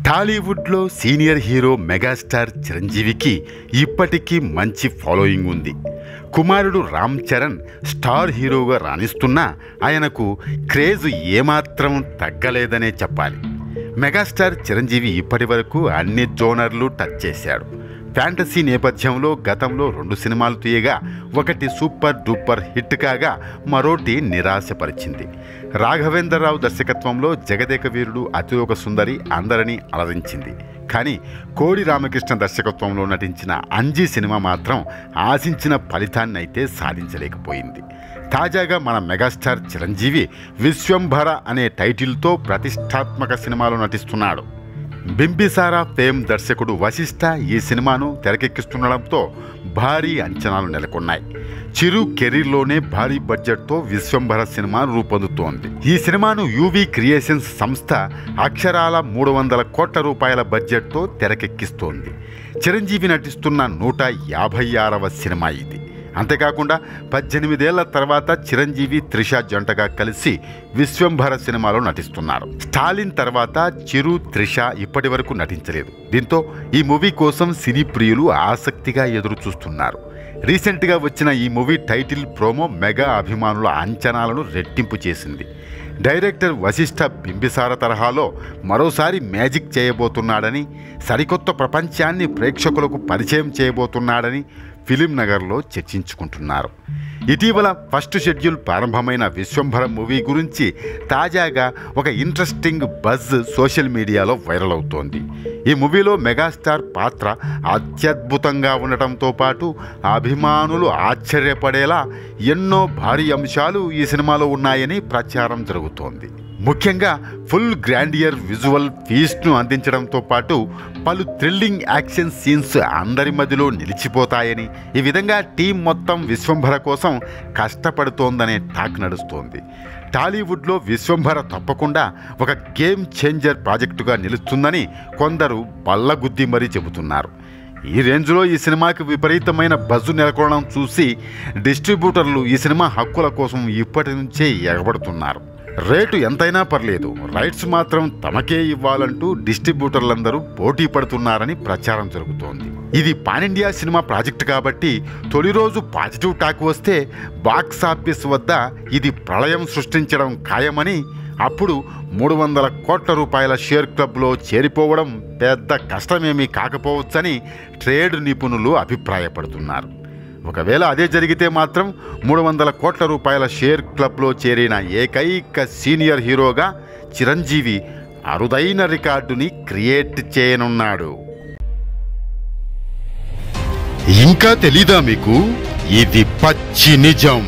టాలీవుడ్లో senior hero megastar చిరంజీవికి ఇప్పటికీ మంచి ఫాలోయింగ్ ఉంది. కుమారుడు రామ్ చరణ్ స్టార్ హీరోగా రాణిస్తున్నా ఆయనకు క్రేజ్ ఏమాత్రం తగ్గలేదనే చెప్పాలి. మెగాస్టార్ చిరంజీవి ఇప్పటి వరకు అన్ని జోనర్లు టచ్ చేశాడు. ఫ్యాంటసీ నేపథ్యంలో గతంలో 2 సినిమాలు తీయగా ఒకటి సూపర్ డూపర్ హిట్ కాగా మరోటి నిరాశపరిచింది. రాఘవేంద్రరావు దర్శకత్వంలో జగదేక వీరుడు అతిలోక సుందరి అందరినీ అలరించింది. కానీ కోడి రామకృష్ణ దర్శకత్వంలో నటించిన అంజీ సినిమా మాత్రం ఆశించిన ఫలితాన్ని అయితే సాధించలేకపోయింది. తాజాగా మన మెగాస్టార్ చిరంజీవి విశ్వంభర అనే టైటిల్తో ప్రతిష్టాత్మక సినిమాలో నటిస్తున్నాడు. బింబిసారా ఫేమ్ దర్శకుడు వశిష్ఠ ఈ సినిమాను తెరకెక్కిస్తుండడంతో భారీ అంచనాలు నెలకొన్నాయి. చిరు కెరీర్లోనే భారీ బడ్జెట్తో విశ్వంభర సినిమా రూపొందుతోంది. ఈ సినిమాను యువి క్రియేషన్స్ సంస్థ అక్షరాల 300 కోట్ల రూపాయల బడ్జెట్తో తెరకెక్కిస్తోంది. చిరంజీవి నటిస్తున్న 156వ సినిమా ఇది. అంతేకాకుండా 18 ఏళ్ల తర్వాత చిరంజీవి త్రిష జంటగా కలిసి విశ్వంభర సినిమాలో నటిస్తున్నారు. స్టాలిన్ తర్వాత చిరు త్రిష ఇప్పటి వరకు నటించలేదు. దీంతో ఈ మూవీ కోసం సినీ ప్రియులు ఆసక్తిగా ఎదురు చూస్తున్నారు. రీసెంట్గా వచ్చిన ఈ మూవీ టైటిల్ ప్రోమో మెగా అభిమానుల అంచనాలను రెట్టింపు చేసింది. డైరెక్టర్ వశిష్ఠ బింబిసార తరహాలో మరోసారి మ్యాజిక్ చేయబోతున్నాడని, సరికొత్త ప్రపంచాన్ని ప్రేక్షకులకు పరిచయం చేయబోతున్నాడని ఫిలిం నగర్లో చర్చించుకుంటున్నారు. ఇటీవల ఫస్ట్ షెడ్యూల్ ప్రారంభమైన విశ్వంభర మూవీ గురించి తాజాగా ఒక ఇంట్రెస్టింగ్ బజ్ సోషల్ మీడియాలో వైరల్ అవుతోంది. ఈ మూవీలో మెగాస్టార్ పాత్ర అత్యద్భుతంగా ఉండటంతో పాటు అభిమానులు ఆశ్చర్యపడేలా ఎన్నో భారీ అంశాలు ఈ సినిమాలో ఉన్నాయని ప్రచారం జరుగుతోంది. ముఖ్యంగా ఫుల్ గ్రాండియర్ విజువల్ ఫీస్ట్ను అందించడంతో పాటు పలు థ్రిల్లింగ్ యాక్షన్ సీన్స్ అందరి మధ్యలో నిలిచిపోతాయని, ఈ విధంగా టీం మొత్తం విశ్వంభర కోసం కష్టపడుతోందనే టాక్ నడుస్తోంది. టాలీవుడ్లో విశ్వంభర తప్పకుండా ఒక గేమ్ చేంజర్ ప్రాజెక్టుగా నిలుస్తుందని కొందరు బల్లగుద్ది మరీ చెబుతున్నారు. ఈ రేంజ్లో ఈ సినిమాకి విపరీతమైన బజ్జు నెలకొనడం చూసి డిస్ట్రిబ్యూటర్లు ఈ సినిమా హక్కుల కోసం ఇప్పటి నుంచే ఎగబడుతున్నారు. రేటు ఎంతైనా పర్లేదు, రైట్స్ మాత్రం తమకే ఇవ్వాలంటూ డిస్ట్రిబ్యూటర్లందరూ పోటీ పడుతున్నారని ప్రచారం జరుగుతోంది. ఇది పాన్ ఇండియా సినిమా ప్రాజెక్ట్ కాబట్టి తొలి రోజు పాజిటివ్ టాక్ వస్తే బాక్సాఫీస్ వద్ద ఇది ప్రళయం సృష్టించడం ఖాయమని, అప్పుడు 300 కోట్ల రూపాయల షేర్ క్లబ్లో చేరిపోవడం పెద్ద కష్టమేమీ కాకపోవచ్చని ట్రేడ్ నిపుణులు అభిప్రాయపడుతున్నారు. ఒకవేళ అదే జరిగితే మాత్రం 300 కోట్ల రూపాయల షేర్ క్లబ్లో చేరిన ఏకైక సీనియర్ హీరోగా చిరంజీవి అరుదైన రికార్డుని క్రియేట్ చేయనున్నాడు. ఇంకా తెలీదా మీకు? ఇది పచ్చి నిజం.